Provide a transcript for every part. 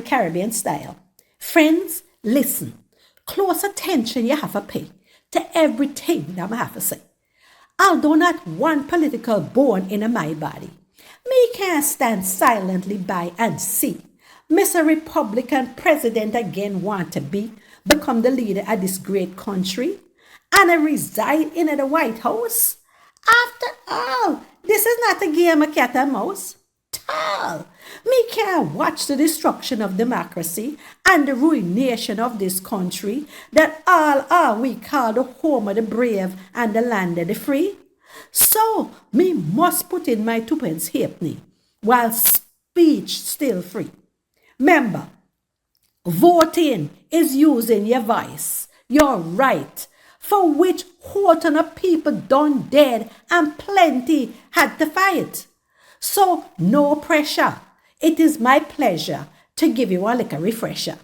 and Caribbean style. Friends, listen. Close attention you have to pay to everything that I have to say. Although not one political bone in my body, me can't stand silently by and see Mr. Republican president again want to become the leader of this great country and I reside in the White House. After all, this is not a game of cat and mouse. Tall. Me can't watch the destruction of democracy and the ruination of this country that all we call the home of the brave and the land of the free. So, me must put in my twopence halfpenny while speech still free. Remember, voting is using your voice, your right, for which whole of people done dead and plenty had to fight. So, no pressure. It is my pleasure to give you a little refresher.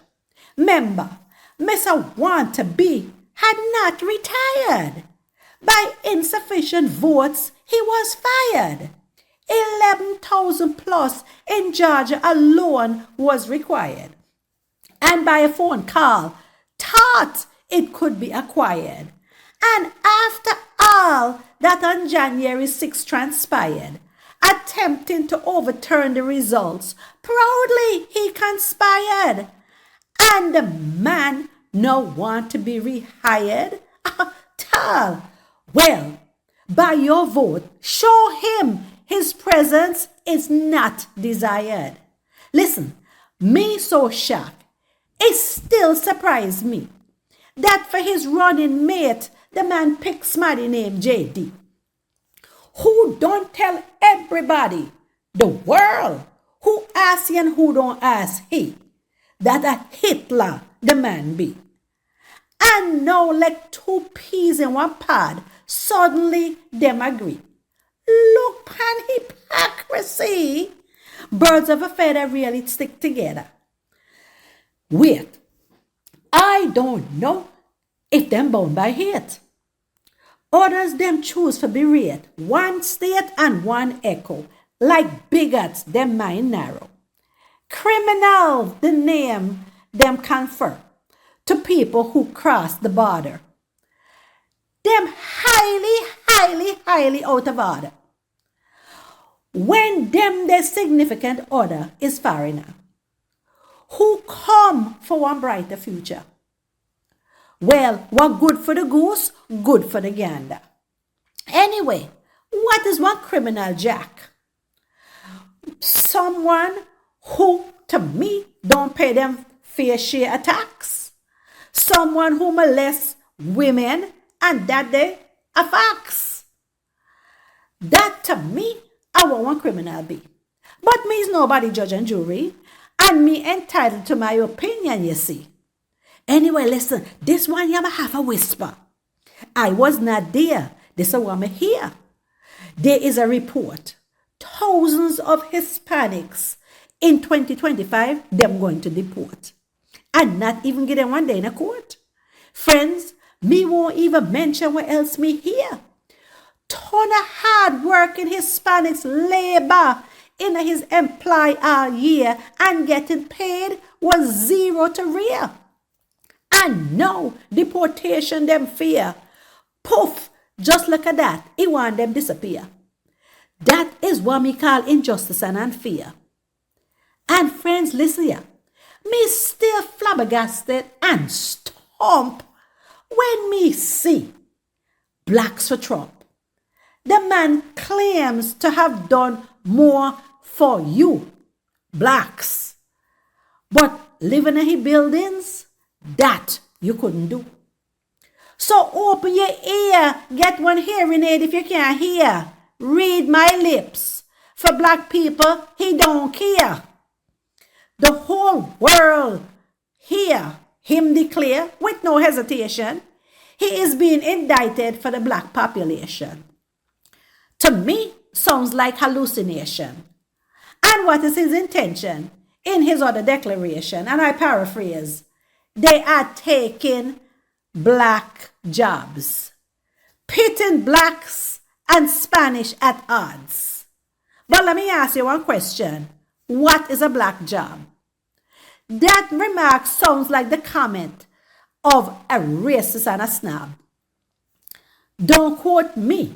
Remember, Mr. Want to Be had not retired. By insufficient votes, he was fired. 11,000 plus in Georgia alone was required. And by a phone call, thought it could be acquired. And after all that on January 6 transpired, attempting to overturn the results, proudly he conspired. And the man no want to be rehired? Tall. Well, by your vote, show him his presence is not desired. Listen, me so shocked, it still surprised me that for his running mate, the man picked somebody named JD, who don't tell everybody, the world, who ask he and who don't ask he, that a Hitler the man be. And now like two peas in one pod, suddenly them agree. Look pan hypocrisy. Birds of a feather really stick together. Wait, I don't know if them bound by hate. Others them choose for berate, one state and one echo, like bigots them mind narrow. Criminal the name them confer to people who cross the border. Them highly out of order. When them their significant other is foreigner, who come for one brighter future. Well, what good for the goose, good for the gander. Anyway, what is one criminal jack? Someone who, to me, don't pay them fair share of tax. Someone who molests women, and that they a fox. That to me, I want one criminal be. But me is nobody judge and jury, and me entitled to my opinion, you see. Anyway, listen, this one you have a whisper. I was not there. This is what I hear. There is a report. Thousands of Hispanics in 2025, them going to deport. And not even get them one day in a court. Friends, me won't even mention what else me hear. Ton of hard-working Hispanics labor in his employ all year and getting paid was zero to real. And no deportation them fear. Poof, just look at that. He want them disappear. That is what me call injustice and unfair. And friends, listen here. Me still flabbergasted and stomp when me see Blacks for Trump. The man claims to have done more for you, blacks. But living in his buildings, that you couldn't do. So open your ear, get one hearing aid if you can't hear. Read my lips. For black people, he don't care. The whole world hear him declare with no hesitation, he is being indicted for the black population. To me, sounds like hallucination. And what is his intention? In his other declaration, and I paraphrase, they are taking black jobs, pitting blacks and Spanish at odds. But let me ask you one question. What is a black job? That remark sounds like the comment of a racist and a snob. Don't quote me,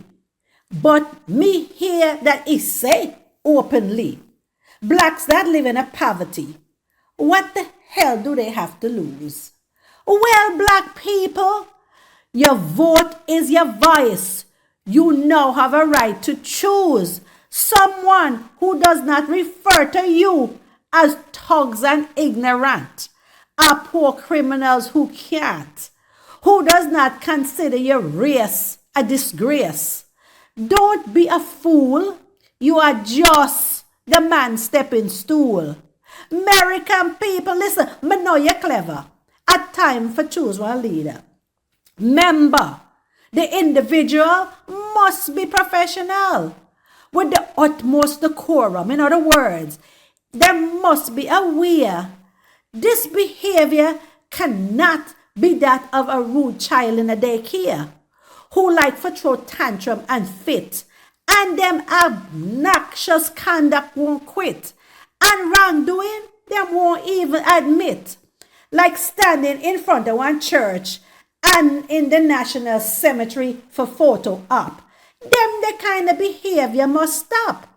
but me hear that he say openly, blacks that live in a poverty, what the hell do they have to lose? Well, black people, your vote is your voice. You now have a right to choose someone who does not refer to you as thugs and ignorant, or poor criminals who can't, who does not consider your race a disgrace. Don't be a fool. You are just the man's stepping stool. American people, listen, me know you're clever. A time for choose one leader. Remember, the individual must be professional with the utmost decorum. In other words, there must be aware. This behavior cannot be that of a rude child in a daycare who like for throw tantrum and fit, and them obnoxious conduct won't quit, and wrongdoing them won't even admit, like standing in front of one church and in the national cemetery for photo op. Them the kind of behavior must stop.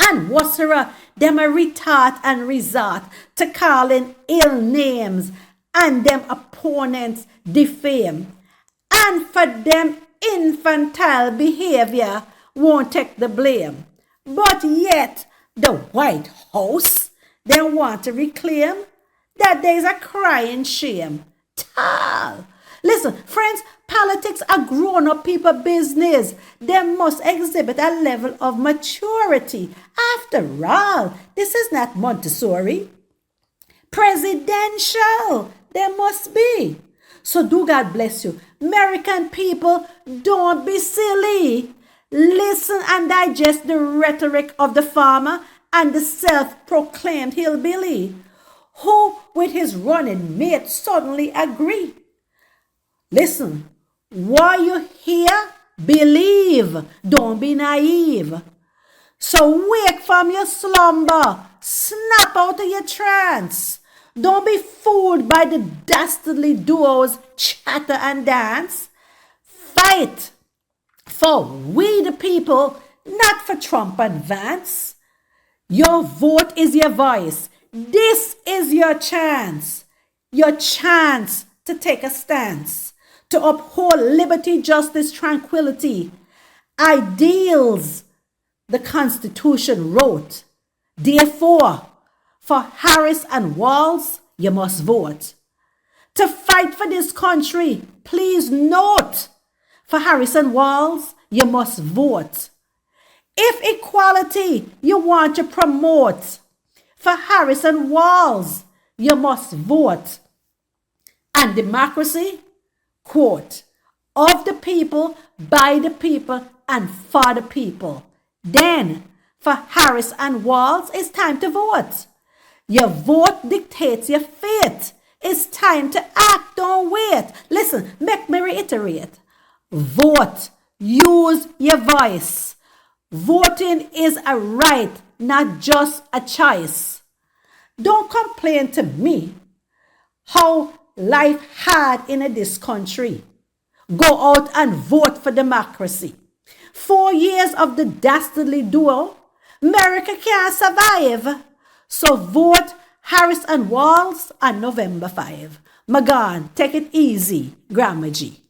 And what's them a retard and resort to calling ill names and them opponents defame. And for them infantile behavior won't take the blame. But yet the White House, they want to reclaim that there is a crying shame. Tall. Listen, friends, politics are grown-up people business. They must exhibit a level of maturity. After all, this is not Montessori. Presidential, there must be. So do God bless you. American people, don't be silly. Listen and digest the rhetoric of the farmer and the self-proclaimed hillbilly, who with his running mate suddenly agree. Listen, while you hear, believe, don't be naive. So wake from your slumber, snap out of your trance. Don't be fooled by the dastardly duo's chatter and dance. Fight for we the people, not for Trump and Vance. Your vote is your voice. This is your chance to take a stance, to uphold liberty, justice, tranquility, ideals the Constitution wrote. Therefore, for Harris and Walz, you must vote. To fight for this country, please note, for Harris and Walz, you must vote. If equality you want to promote, for Harris and Walz, you must vote. And democracy, quote, of the people, by the people, and for the people. Then, for Harris and Walz, it's time to vote. Your vote dictates your fate. It's time to act, don't wait. Listen, make me reiterate. Vote. Use your voice. Voting is a right, not just a choice. Don't complain to me how life hard in this country. Go out and vote for democracy. 4 years of the dastardly duo, America can't survive. So vote Harris and Walz on November 5. Magan, take it easy, Gramah Gee.